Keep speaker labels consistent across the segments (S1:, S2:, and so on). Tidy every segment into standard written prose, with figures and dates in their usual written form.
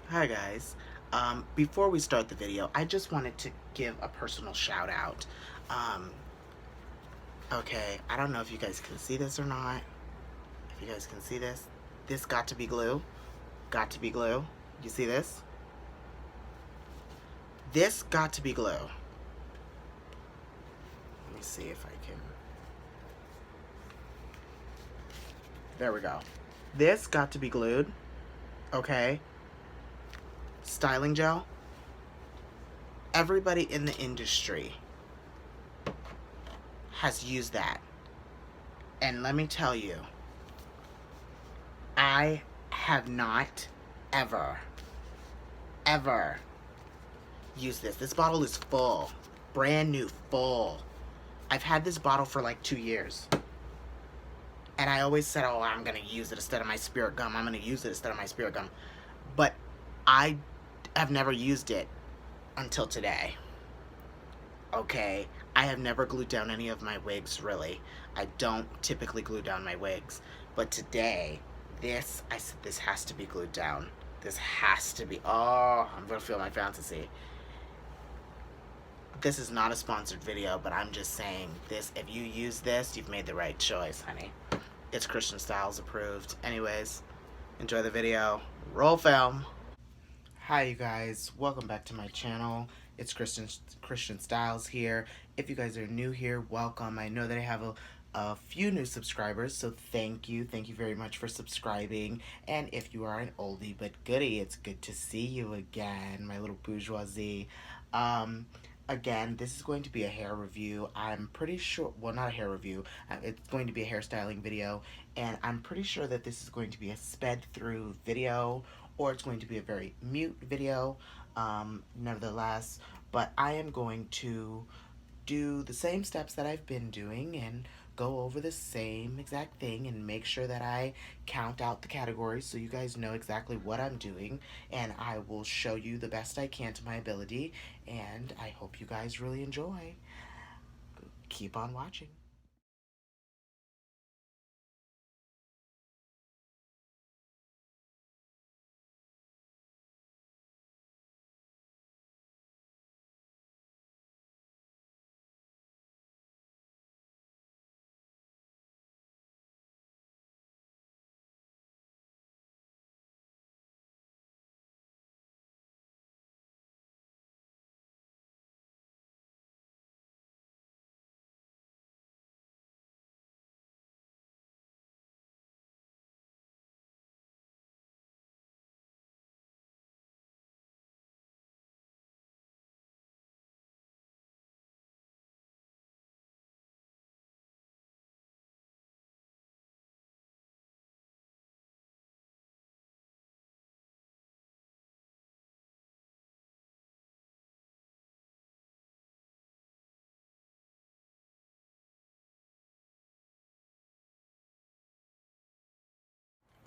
S1: Hi guys. Before we start the video, I just wanted to give a personal shout out. Um, okay, I don't know if you guys can see this or not. If you guys can see this, this got to be glue. Got to be glue. You see this? This got to be glue. Let me see if I can. There we go. This got to be glued. Okay. Styling gel. Everybody in the industry has used that. And let me tell you, I have not ever used this. This bottle is full. Brand new, full. I've had this bottle for like 2 years. And I always said, oh, I'm going to use it instead of my spirit gum. I'm going to use it instead of my spirit gum. But I have never used it until today. Okay, I have never glued down any of my wigs, really. I don't typically glue down my wigs. But today, I said this has to be glued down. This has to be, oh, I'm gonna feel my fantasy. This is not a sponsored video, but I'm just saying this, if you use this, you've made the right choice, honey. It's Christian Stylez approved. Anyways, enjoy the video. Roll film. Hi you guys, welcome back to my channel. It's Christian Stylez here. If you guys are new here, welcome. I know that I have a few new subscribers, so thank you very much for subscribing. And if you are an oldie but goodie, it's good to see you again, my little bourgeoisie. Again, this is going to be a hair review. I'm pretty sure, well, not a hair review, it's going to be a hairstyling video, and I'm pretty sure that this is going to be a sped through video, or it's going to be a very mute video, nevertheless. But I am going to do the same steps that I've been doing and go over the same exact thing and make sure that I count out the categories so you guys know exactly what I'm doing, and I will show you the best I can to my ability, and I hope you guys really enjoy. Keep on watching.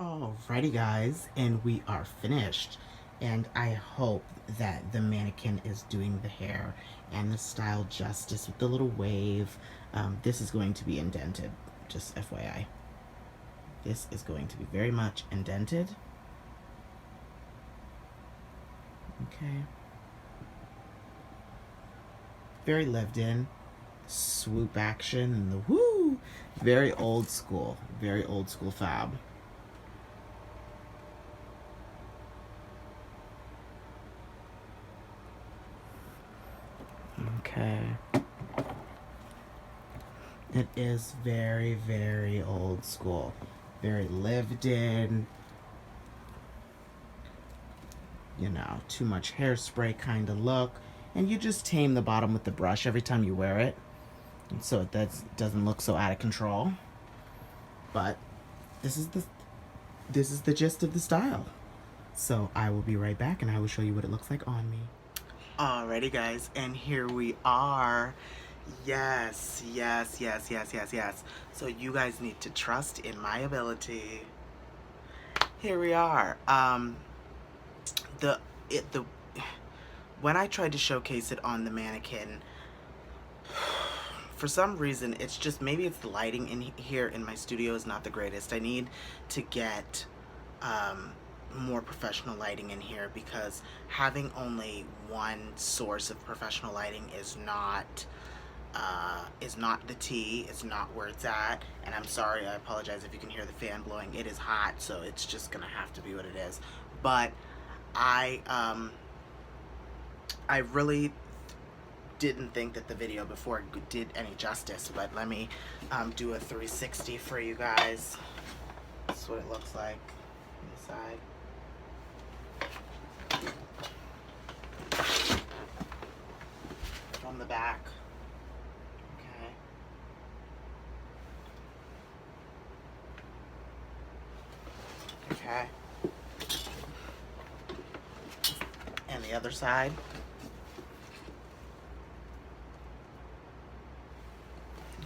S1: Alrighty guys, and we are finished. And I hope that the mannequin is doing the hair and the style justice with the little wave. This is going to be indented, just FYI. This is going to be very much indented. Okay. Very lived in. Swoop action and the woo! Very old school fab. Okay. It is very old school. Very lived in. You know, too much hairspray kind of look. And you just tame the bottom with the brush every time you wear it. And so it doesn't look so out of control. But this is the gist of the style. So I will be right back and I will show you what it looks like on me. Alrighty guys, and here we are. Yes. So you guys need to trust in my ability. Here we are. When I tried to showcase it on the mannequin, for some reason, it's just, maybe it's the lighting in here in my studio is not the greatest. I need to get more professional lighting in here, because having only one source of professional lighting is not the tea. It's not where it's at. And I'm sorry, I apologize if you can hear the fan blowing. It is hot, so it's just gonna have to be what it is. But I really didn't think that the video before did any justice, but let me do a 360 for you guys. That's what it looks like on the side. From the back. Okay. And the other side.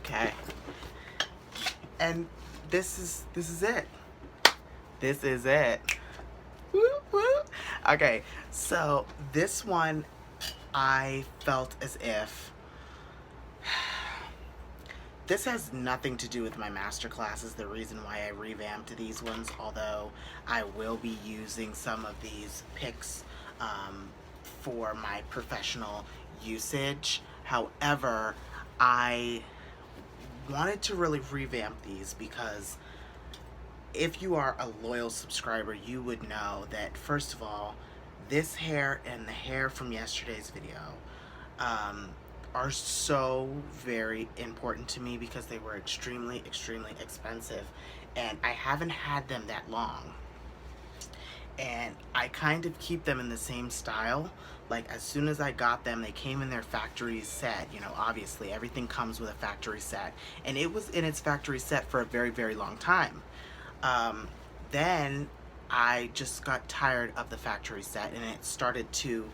S1: Okay. And this is it. This is it. Woo, woo. Okay, so this one I felt as if this has nothing to do with my master classes, the reason why I revamped these ones, although I will be using some of these picks for my professional usage. However, I wanted to really revamp these because if you are a loyal subscriber, you would know that, first of all, this hair and the hair from yesterday's video are so very important to me because they were extremely expensive, and I haven't had them that long, and I kind of keep them in the same style. Like, as soon as I got them, they came in their factory set. You know, obviously everything comes with a factory set, and it was in its factory set for a very long time. Then I just got tired of the factory set, and it started to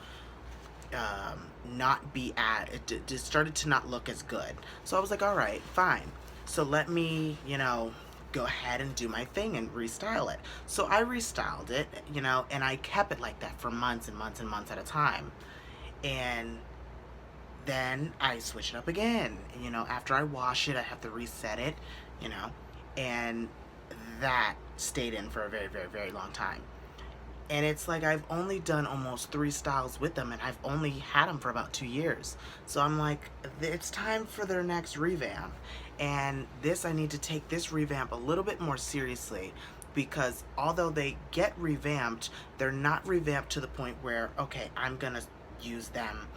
S1: not be it just started to not look as good. So I was like, all right, fine. So let me, you know, go ahead and do my thing and restyle it. So I restyled it, you know, and I kept it like that for months and months and months at a time. And then I switch it up again. You know, after I wash it, I have to reset it, you know, and that stayed in for a very long time. And it's like I've only done almost 3 styles with them, and I've only had them for about 2 years. So I'm like, it's time for their next revamp. And this, I need to take this revamp a little bit more seriously, because although they get revamped, they're not revamped to the point where, okay, I'm gonna use them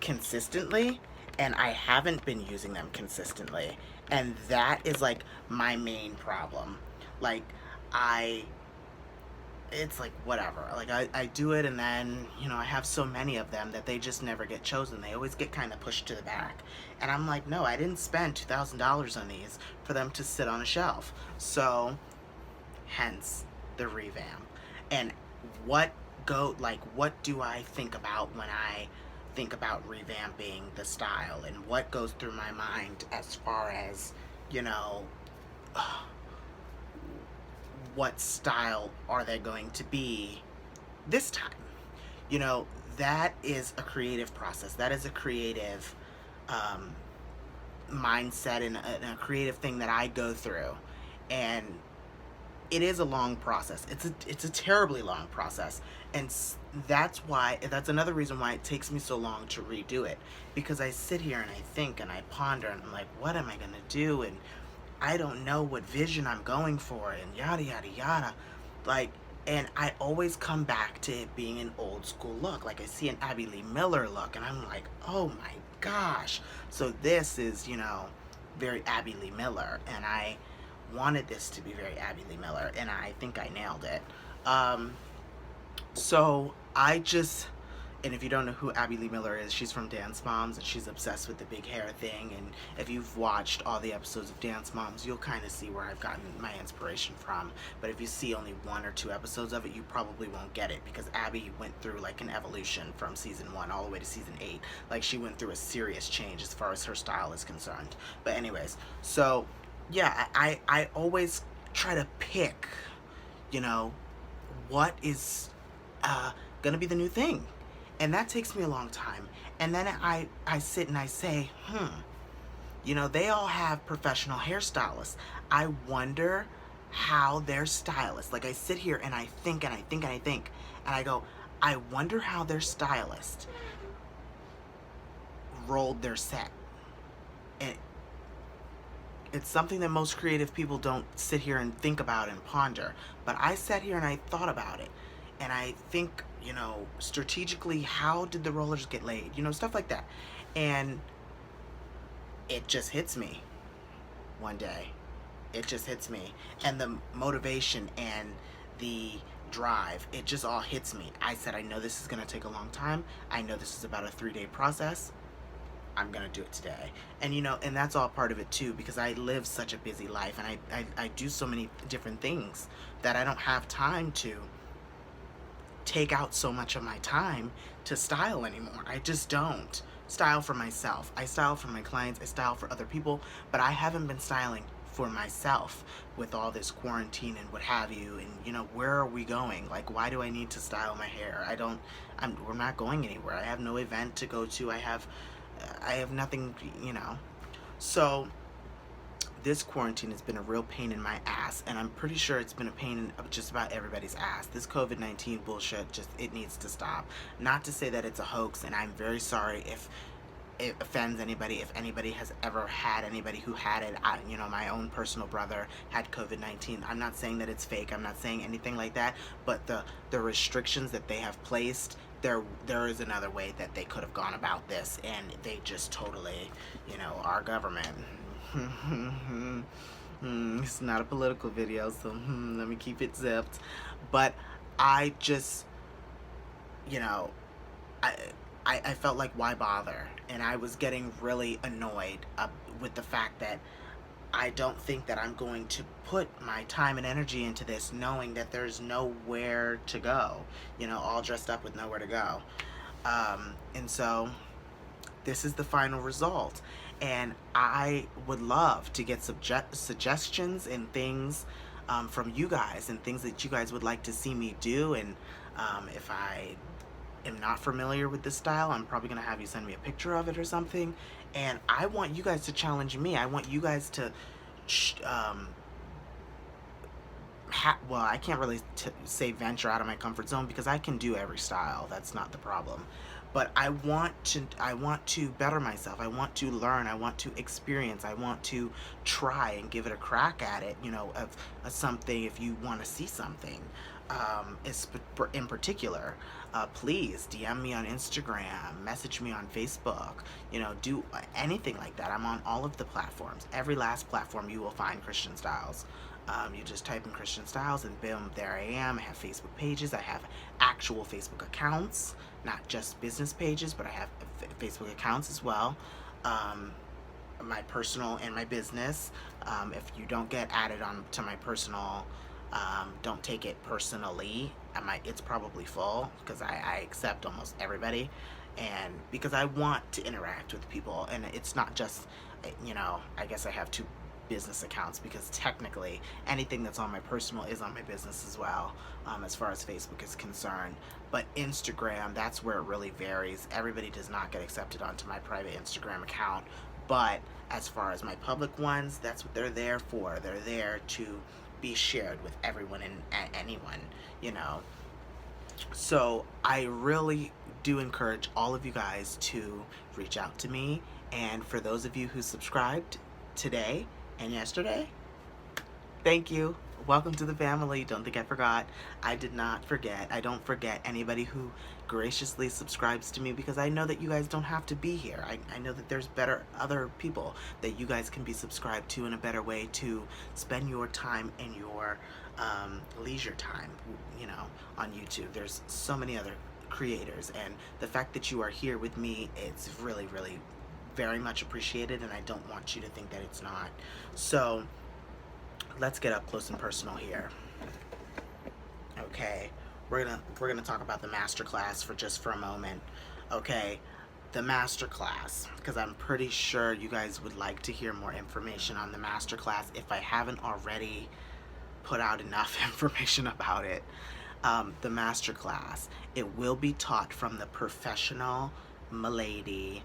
S1: consistently, and I haven't been using them consistently. And that is like my main problem. Like, it's like, whatever, like I do it, and then, you know, I have so many of them that they just never get chosen. They always get kind of pushed to the back, and I'm like, no, I didn't spend $2,000 on these for them to sit on a shelf. So hence the revamp. And what do I think about when I think about revamping the style, and what goes through my mind as far as, you know, what style are they going to be this time? You know, that is a creative process. That is a creative mindset, and a creative thing that I go through. And it is a long process. It's a terribly long process. And that's another reason why it takes me so long to redo it. Because I sit here and I think and I ponder, and I'm like, what am I gonna do? And I don't know what vision I'm going for, and yada yada. Like, and I always come back to it being an old school look. Like, I see an Abby Lee Miller look, and I'm like, oh my gosh. So this is, you know, very Abby Lee Miller, and I wanted this to be very Abby Lee Miller, and I think I nailed it. So I just, and if you don't know who Abby Lee Miller is, she's from Dance Moms, and she's obsessed with the big hair thing. And if you've watched all the episodes of Dance Moms, you'll kind of see where I've gotten my inspiration from. But if you see only 1 or 2 episodes of it, you probably won't get it, because Abby went through like an evolution from season 1 all the way to season 8. Like, she went through a serious change as far as her style is concerned. But anyways, so yeah, I always try to pick, you know, what is gonna be the new thing. And that takes me a long time. And then I sit and I say, you know, they all have professional hairstylists. I wonder how their stylist, like I sit here and I think and I think and I think, and I go, I wonder how their stylist rolled their set. And it's something that most creative people don't sit here and think about and ponder. But I sat here and I thought about it. And I think, you know, strategically, how did the rollers get laid? You know, stuff like that. And it just hits me one day. It just hits me. And the motivation and the drive, it just all hits me. I said, I know this is going to take a long time. I know this is about a 3-day process. I'm gonna do it today. And you know, and that's all part of it too, because I live such a busy life, and I do so many different things that I don't have time to take out so much of my time to style anymore. I just don't style for myself. I style for my clients, I style for other people, but I haven't been styling for myself with all this quarantine and what have you. And you know, where are we going? Like, why do I need to style my hair? We're not going anywhere. I have no event to go to. I have nothing, you know. So this quarantine has been a real pain in my ass, and I'm pretty sure it's been a pain in just about everybody's ass. This COVID-19 bullshit, just, it needs to stop. Not to say that it's a hoax, and I'm very sorry if it offends anybody, if anybody has ever had anybody who had it. You know, my own personal brother had COVID-19. I'm not saying that it's fake. I'm not saying anything like that, but the restrictions that they have placed, there is another way that they could have gone about this, and they just totally, you know, our government. It's not a political video, so let me keep it zipped. But I just, you know, I felt like, why bother? And I was getting really annoyed with the fact that I don't think that I'm going to put my time and energy into this knowing that there's nowhere to go, you know, all dressed up with nowhere to go. And so this is the final result. And I would love to get suggestions and things from you guys, and things that you guys would like to see me do. And if I am not familiar with this style, I'm probably going to have you send me a picture of it or something. And I want you guys to challenge me. I want you guys to well, I can't really say venture out of my comfort zone, because I can do every style. That's not the problem. But I want to better myself. I want to learn. I want to experience. I want to try and give it a crack at it, you know, of something. If you want to see something in particular, please DM me on Instagram, message me on Facebook, you know, do anything like that. I'm on all of the platforms. Every last platform you will find Christian Stylez. You just type in Christian Stylez and boom, there I am. I have Facebook pages. I have actual Facebook accounts, not just business pages, but I have Facebook accounts as well. My personal and my business. If you don't get added on to my personal, don't take it personally. It's probably full, because I accept almost everybody, and because I want to interact with people. And it's not just, you know, I guess I have two business accounts, because technically anything that's on my personal is on my business as well, as far as Facebook is concerned. But Instagram, that's where it really varies. Everybody does not get accepted onto my private Instagram account, but as far as my public ones, that's what they're there for. They're there to be shared with everyone and anyone, you know. So I really do encourage all of you guys to reach out to me. And for those of you who subscribed today and yesterday, thank you. Welcome to the family. Don't think I forgot. I did not forget. I don't forget anybody who graciously subscribes to me, because I know that you guys don't have to be here. I know that there's other people that you guys can be subscribed to, in a better way to spend your time and your leisure time, you know, on YouTube. There's so many other creators, and the fact that you are here with me, it's really, really very much appreciated, and I don't want you to think that it's not. So let's get up close and personal here. Okay, we're gonna talk about the masterclass for a moment. Okay, the masterclass, because I'm pretty sure you guys would like to hear more information on the masterclass if I haven't already put out enough information about it. The masterclass, it will be taught from the Professional Milady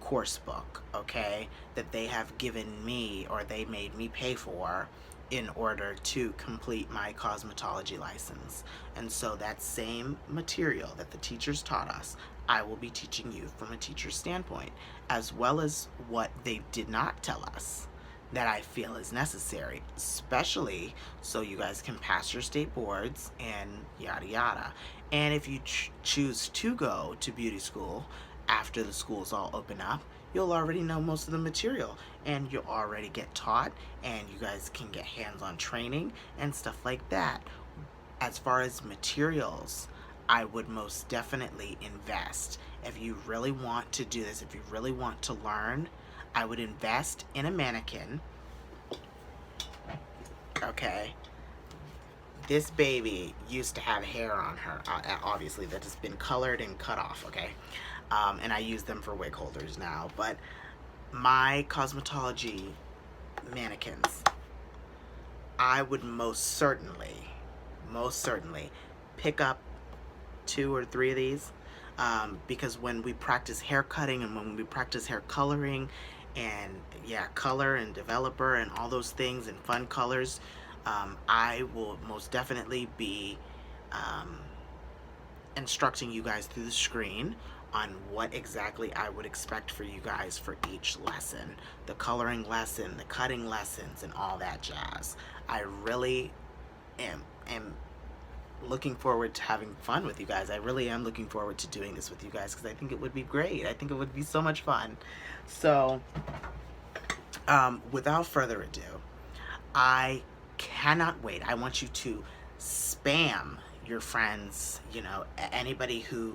S1: course book, okay, that they have given me, or they made me pay for, in order to complete my cosmetology license. And so that same material that the teachers taught us, I will be teaching you from a teacher's standpoint, as well as what they did not tell us that I feel is necessary, especially so you guys can pass your state boards and yada yada. And if you choose to go to beauty school after the schools all open up, you'll already know most of the material and you'll already get taught, and you guys can get hands-on training and stuff like that. As far as materials, I would most definitely invest. If you really want to do this, if you really want to learn, I would invest in a mannequin. Okay, this baby used to have hair on her, obviously, that has been colored and cut off, okay? And I use them for wig holders now. But my cosmetology mannequins, I would most certainly pick up 2 or 3 of these, because when we practice hair cutting and when we practice hair coloring and color and developer and all those things and fun colors, I will most definitely be instructing you guys through the screen on what exactly I would expect for you guys for each lesson. The coloring lesson, the cutting lessons, and all that jazz. I really am looking forward to having fun with you guys. I really am looking forward to doing this with you guys because I think it would be great. I think it would be so much fun. So, without further ado, I cannot wait. I want you to spam your friends, you know, anybody who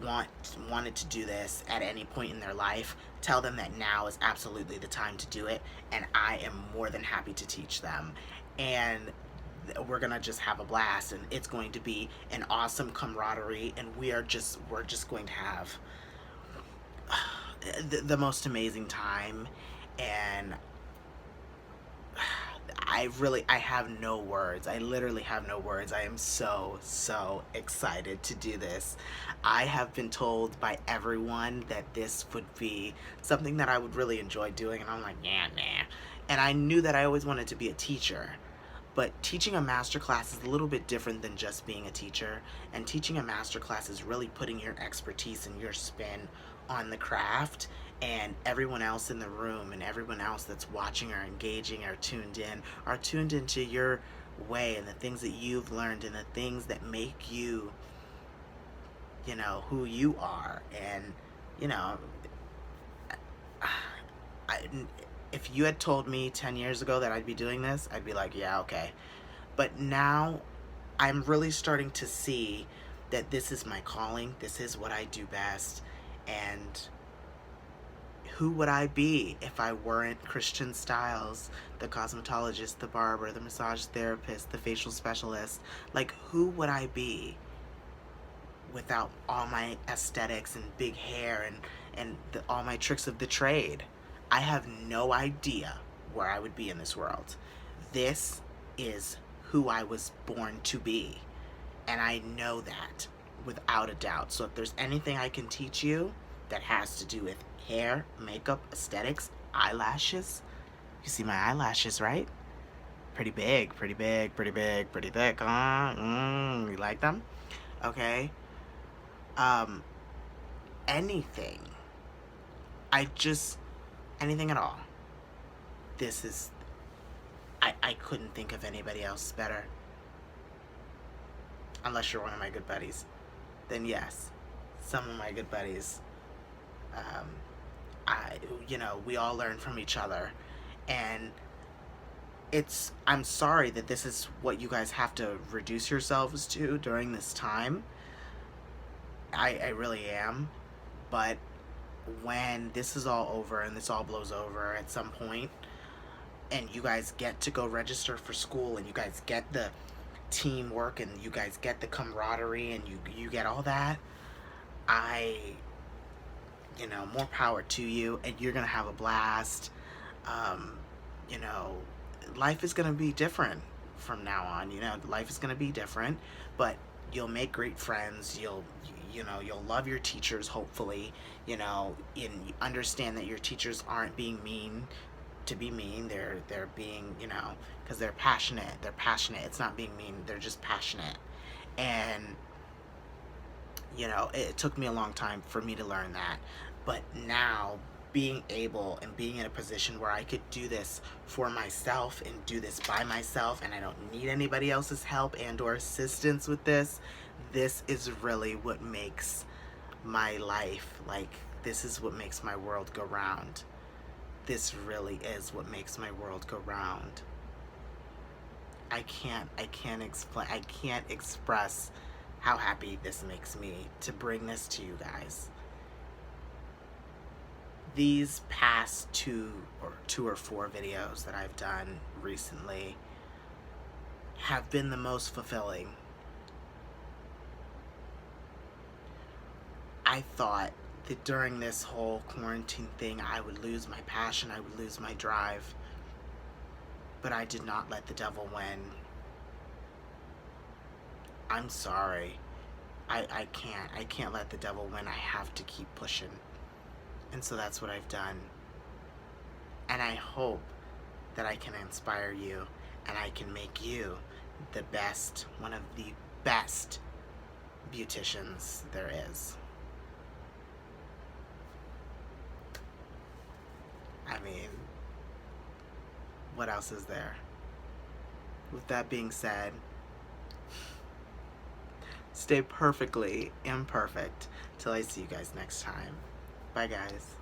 S1: wanted to do this at any point in their life. Tell them that now is absolutely the time to do it, and I am more than happy to teach them. And we're gonna just have a blast, and it's going to be an awesome camaraderie, and we're just going to have the most amazing time. And I have no words. I literally have no words. I am so excited to do this. I have been told by everyone that this would be something that I would really enjoy doing, and I'm like, nah. And I knew that I always wanted to be a teacher. But teaching a masterclass is a little bit different than just being a teacher. And teaching a masterclass is really putting your expertise and your spin on the craft, and everyone else in the room and everyone else that's watching or engaging or tuned into your way and the things that you've learned and the things that make you, you know, who you are. And, you know, if you had told me 10 years ago that I'd be doing this, I'd be like, yeah, okay. But now I'm really starting to see that this is my calling. This is what I do best. And who would I be if I weren't Christian Stylez, the cosmetologist, the barber, the massage therapist, the facial specialist? Like, who would I be without all my aesthetics and big hair and all my tricks of the trade? I have no idea where I would be in this world. This is who I was born to be, and I know that without a doubt. So if there's anything I can teach you that has to do with hair, makeup, aesthetics, eyelashes, you see my eyelashes, right? Pretty big, pretty thick, huh? You like them? Okay. Anything. Anything at all. This is, I couldn't think of anybody else better. Unless you're one of my good buddies. Then yes, some of my good buddies, we all learn from each other. And I'm sorry that this is what you guys have to reduce yourselves to during this time. I really am. But when this is all over and this all blows over at some point, and you guys get to go register for school, and you guys get the teamwork, and you guys get the camaraderie, and you get all that, more power to you, and you're gonna have a blast. Life is gonna be different from now on. Life is gonna be different, but you'll make great friends. You'll love your teachers, hopefully, and understand that your teachers aren't being mean to be mean. They're being, you know, because they're passionate. They're passionate. It's not being mean. They're just passionate. And, you know, it took me a long time for me to learn that. But now, being able and being in a position where I could do this for myself and do this by myself, and I don't need anybody else's help and or assistance with this, this is really what makes my life, like, this is what makes my world go round. This really is what makes my world go round. I can't explain, I can't express how happy this makes me to bring this to you guys. These past two or four videos that I've done recently have been the most fulfilling. I thought that during this whole quarantine thing, I would lose my passion, I would lose my drive, but I did not let the devil win. I'm sorry. I can't let the devil win. I have to keep pushing. And so that's what I've done. And I hope that I can inspire you and I can make you the best, one of the best beauticians there is. I mean, what else is there? With that being said, stay perfectly imperfect till I see you guys next time. Bye, guys.